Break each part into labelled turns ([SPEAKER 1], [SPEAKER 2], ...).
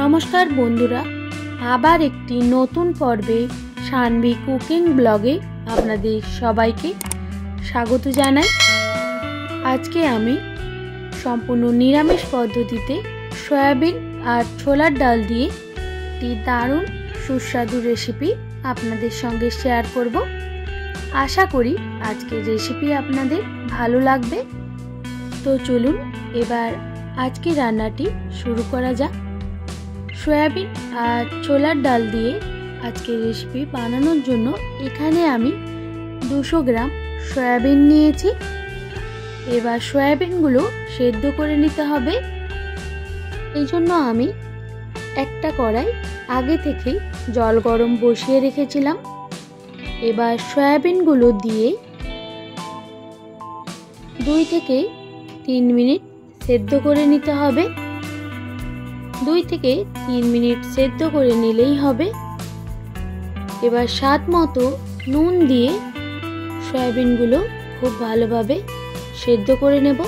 [SPEAKER 1] নমস্কার বন্ধুরা, আবার একটি নতুন পর্বে সানভি কুকিং ব্লগে আপনাদের সবাইকে স্বাগত জানাই। আজকে আমি সম্পূর্ণ নিরামিষ পদ্ধতিতে সয়াবিন আর ছোলার ডাল দিয়ে একটি দারুণ সুস্বাদু রেসিপি আপনাদের সঙ্গে শেয়ার করব। আশা করি আজকের রেসিপি আপনাদের ভালো লাগবে। তো চলুন এবার আজকে রান্নাটি শুরু করা যাক। সয়াবিন আর ছোলার ডাল দিয়ে আজকের রেসিপি বানানোর জন্য এখানে আমি 200 গ্রাম সয়াবিন নিয়েছি। এবার সয়াবিনগুলো সেদ্ধ করে নিতে হবে। এই জন্য আমি একটা কড়াই আগে থেকেই জল গরম বসিয়ে রেখেছিলাম। এবার সয়াবিনগুলো দিয়ে 2 থেকে 3 মিনিট সেদ্ধ করে নিতে হবে। 2 থেকে 3 মিনিট সেদ্ধ করে নিলেই হবে। এবার স্বাদ মতো নুন দিয়ে সয়াবিনগুলো খুব ভালোভাবে সেদ্ধ করে নেব।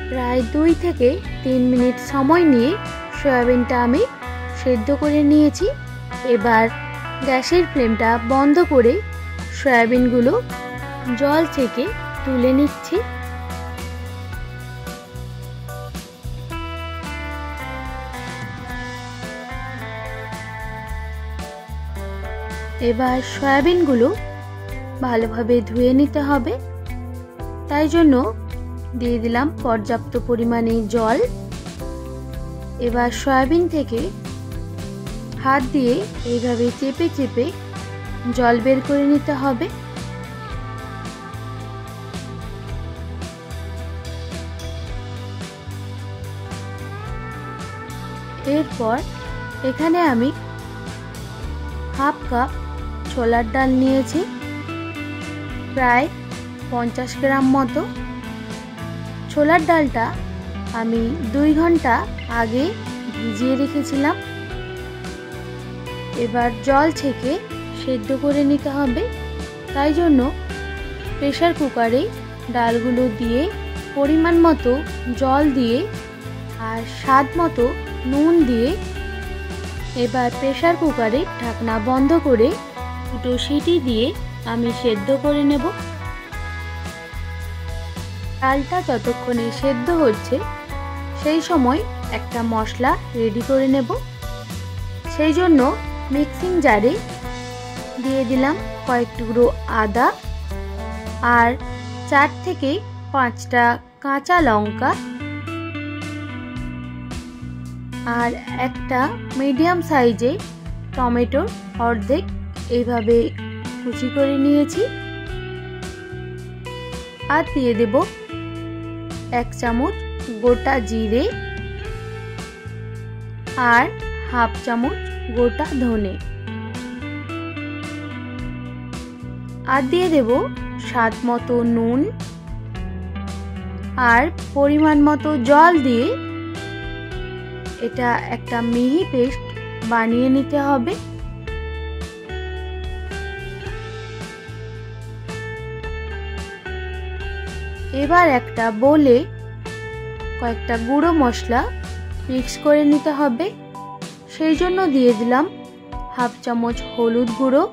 [SPEAKER 1] প্রায় 2 থেকে 3 মিনিট সময় নিয়ে সয়াবিনটা আমি সেদ্ধ করে নিয়েছি। এবার গ্যাসের ফ্লেমটা বন্ধ করে সয়াবিনগুলো জল থেকে তুলে নিচ্ছি। এবার সয়াবিনগুলো ভালোভাবে ধুয়ে নিতে হবে, তাই জন্য দিয়ে দিলাম পর্যাপ্ত পরিমাণে জল। এবার সয়াবিন থেকে হাত দিয়ে এইভাবে চেপে চেপে জল বের করে নিতে হবে। এরপর এখানে আমি হাফ কাপ ছোলার ডাল নিয়েছি, প্রায় 50 গ্রাম মতো। ছোলার ডালটা আমি 2 ঘন্টা আগে ভিজিয়ে রেখেছিলাম। এবার জল ছেঁকে সেদ্ধ করে নিতে হবে, তাই জন্য প্রেসার কুকারে ডালগুলো দিয়ে পরিমাণ মতো জল দিয়ে আর স্বাদ মতো নুন দিয়ে এবার প্রেসার কুকারে ঢাকনা বন্ধ করে 2 সিটি দিয়ে আমি সেদ্ধ করে নেব। ডালটা যতক্ষণে সেদ্ধ হচ্ছে সেই সময় একটা মশলা রেডি করে নেব। সেই জন্য মিক্সিং জারে দিয়ে দিলাম কয়েক টুকরো আদা আর 4 থেকে 5টা কাঁচা লঙ্কা আর একটা মিডিয়াম সাইজে টমেটোর অর্ধেক এইভাবে কুচি করে নিয়েছি। আর দিয়ে দেব 1 চামচ গোটা জিরে আর হাফ চামচ গোটা ধনে। আর দিয়ে দেব স্বাদ মতো নুন আর পরিমাণ মতো জল দিয়ে এটা একটা মিহি পেস্ট বানিয়ে নিতে হবে। এবার একটা বোলে কয়েকটা গুঁড়ো মশলা মিক্স করে নিতে হবে। সেই জন্য দিয়ে দিলাম হাফ চামচ হলুদ গুঁড়ো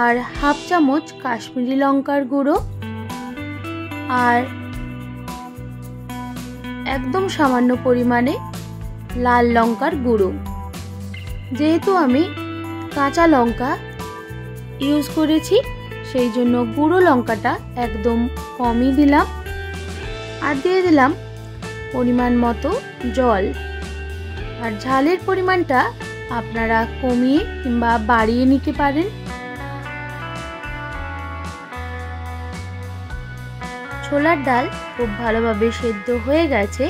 [SPEAKER 1] আর হাফ চামচ কাশ্মীরি লঙ্কার গুঁড়ো আর একদম সামান্য পরিমাণে লাল লঙ্কার গুঁড়ো। যেহেতু আমি কাঁচা লঙ্কা ইউজ করেছি সেই জন্য গুঁড়ো লঙ্কাটা একদম কমই দিলাম। আর দিয়ে দিলাম পরিমাণ মতো জল। আর ঝালের পরিমাণটা আপনারা কমিয়ে কিংবা বাড়িয়ে নিতে পারেন। ছোলার ডাল খুব ভালোভাবে সেদ্ধ হয়ে গেছে।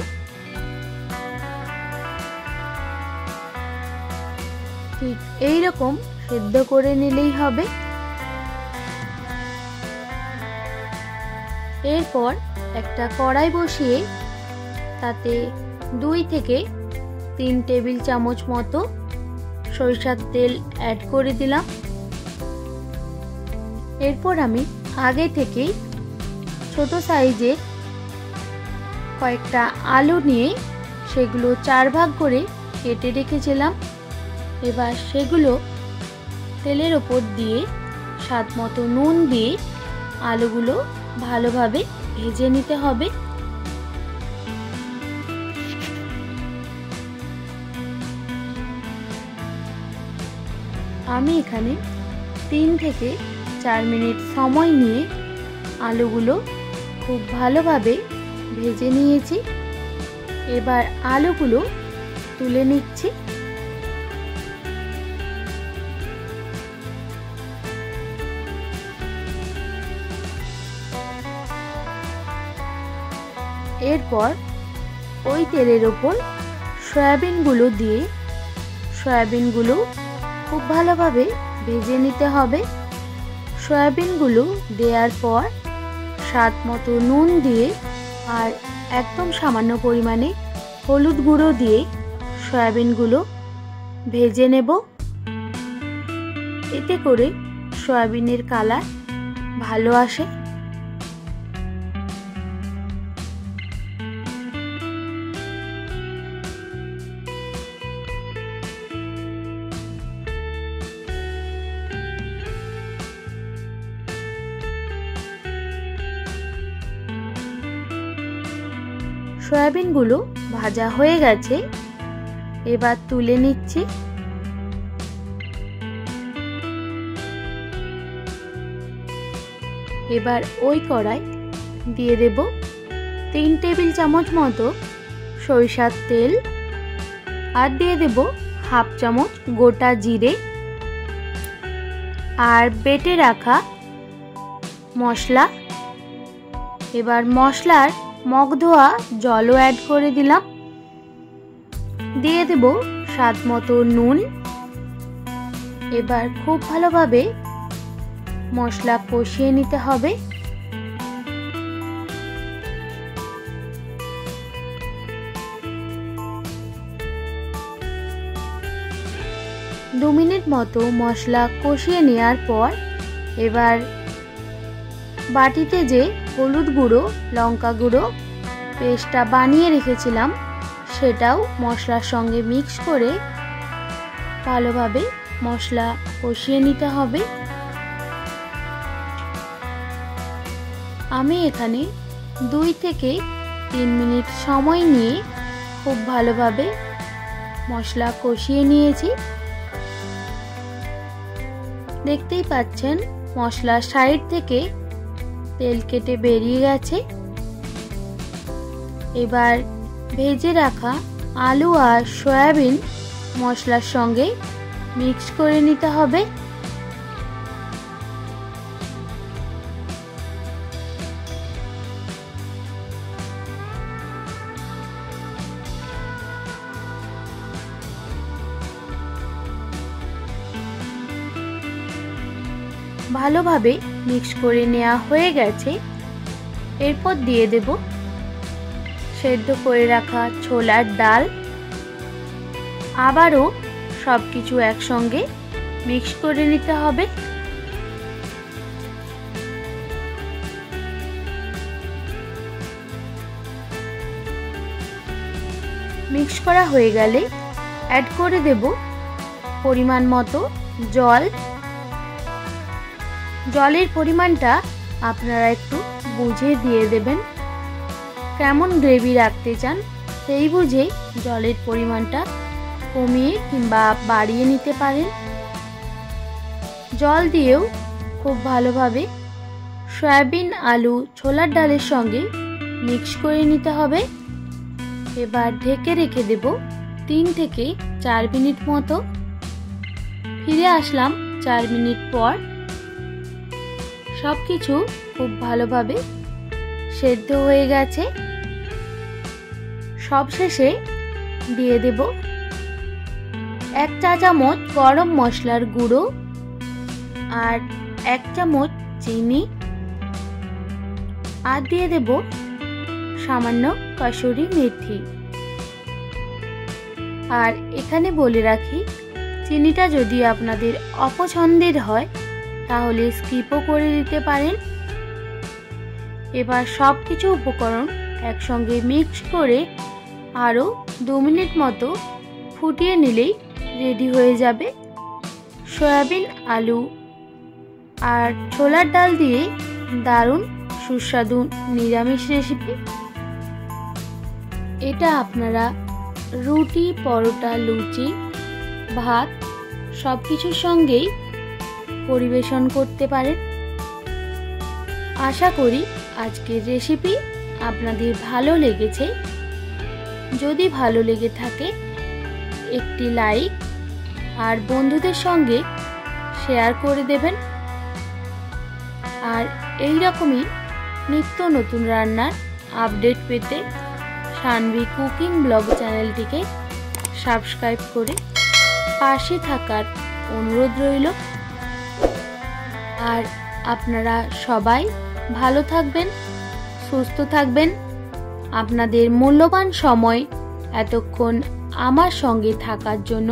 [SPEAKER 1] ঠিক এইরকম সেদ্ধ করে নিলেই হবে। এরপর একটা কড়াই বসিয়ে তাতে 2 থেকে 3 টেবিল চামচ মতো সরিষার তেল অ্যাড করে দিলাম। এরপর আমি আগে থেকেই ছোট সাইজের কয়েকটা আলু নিয়ে সেগুলো 4 ভাগ করে কেটে রেখেছিলাম। এবার সেগুলো তেলের ওপর দিয়ে স্বাদ মতো নুন দিয়ে আলুগুলো ভালোভাবে ভেজে নিতে হবে। আমি এখানে 3 থেকে 4 মিনিট সময় নিয়ে আলুগুলো খুব ভালোভাবে ভেজে নিয়েছি। এবার আলুগুলো তুলে নিচ্ছি। এরপর ওই তেলের ওপর সয়াবিনগুলো দিয়ে সয়াবিনগুলো খুব ভালোভাবে ভেজে নিতে হবে। সয়াবিনগুলো দেওয়ার পর স্বাদ মতো নুন দিয়ে আর একদম সামান্য পরিমাণে হলুদ গুঁড়ো দিয়ে সয়াবিনগুলো ভেজে নেব। এতে করে সয়াবিনের কালার ভালো আসে। সয়াবিনগুলো ভাজা হয়ে গেছে, এবার তুলে নিচ্ছি। এবার ওই কড়াই দিয়ে দেব 3 টেবিল চামচ মতো সরিষার তেল আর দিয়ে দেব হাফ চামচ গোটা জিরে আর বেটে রাখা মশলা। এবার মশলার মগ ধোয়া জলও অ্যাড করে দিলাম। দিয়ে দেব স্বাদ মতো নুন। এবার খুব ভালোভাবে মশলা কষিয়ে নিতে হবে। দু মিনিট মতো মশলা কষিয়ে নেওয়ার পর এবার বাটিতে যে হলুদ গুঁড়ো লঙ্কা গুঁড়ো পেস্টটা বানিয়ে রেখেছিলাম সেটাও মশলার সঙ্গে মিক্স করে ভালোভাবে মশলা কষিয়ে নিতে হবে। আমি এখানে 2 থেকে 3 মিনিট সময় নিয়ে খুব ভালোভাবে মশলা কষিয়ে নিয়েছি। দেখতেই পাচ্ছেন মশলার সাইড থেকে তেল কেটে বেরিয়ে গেছে। এবার ভেজে রাখা আলু আর সয়াবিন মশলার সঙ্গে মিক্স করে নিতে হবে। ভালোভাবে মিক্স করে নেওয়া হয়ে গেছে। এরপর দিয়ে দেব সেদ্ধ করে রাখা ছোলার ডাল। আবারও সবকিছু একসঙ্গে মিক্স করে নিতে হবে। মিক্স করা হয়ে গেলে অ্যাড করে দেব পরিমাণ মতো জল। জলের পরিমাণটা আপনারা একটু বুঝে দিয়ে দেবেন। কেমন গ্রেভি রাখতে চান সেই বুঝে জলের পরিমাণটা কমিয়ে কিংবা বাড়িয়ে নিতে পারেন। জল দিয়েও খুব ভালোভাবে সয়াবিন আলু ছোলার ডালের সঙ্গে মিক্স করে নিতে হবে। এবার ঢেকে রেখে দেব 3 থেকে 4 মিনিট মতো। ফিরে আসলাম 4 মিনিট পর। সবকিছু খুব ভালোভাবে সেদ্ধ হয়ে গেছে। সবশেষে দিয়ে দেব 1 চা চামচ গরম মশলার গুঁড়ো আর 1 চামচ চিনি আর দিয়ে দেব সামান্য কসুরি মেথি। আর এখানে বলে রাখি, চিনিটা যদি আপনাদের অপছন্দের হয় তাহলে স্কিপও করে দিতে পারেন। এবার সব কিছু উপকরণ একসঙ্গে মিক্স করে আরও 2 মিনিট মতো ফুটিয়ে নিলেই রেডি হয়ে যাবে সয়াবিন, আলু আর ছোলার ডাল দিয়ে দারুণ সুস্বাদু নিরামিষ রেসিপি। এটা আপনারা রুটি, পরোটা, লুচি, ভাত সব কিছুর সঙ্গেই পরিবেশন করতে পারেন। আশা করি আজকের রেসিপি আপনাদের ভালো লেগেছে। যদি ভালো লেগে থাকে একটি লাইক আর বন্ধুদের সঙ্গে শেয়ার করে দেবেন। আর এই রকমই নিত্য নতুন রান্নার আপডেট পেতে সানভি কুকিং ব্লগ চ্যানেলটিকে সাবস্ক্রাইব করে পাশে থাকার অনুরোধ রইল। আর আপনারা সবাই ভালো থাকবেন, সুস্থ থাকবেন। আপনাদের মূল্যবান সময় এতক্ষণ আমার সঙ্গে থাকার জন্য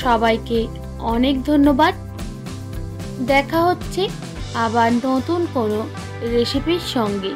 [SPEAKER 1] সবাইকে অনেক ধন্যবাদ। দেখা হচ্ছে আবার নতুন কোনো রেসিপির সঙ্গে।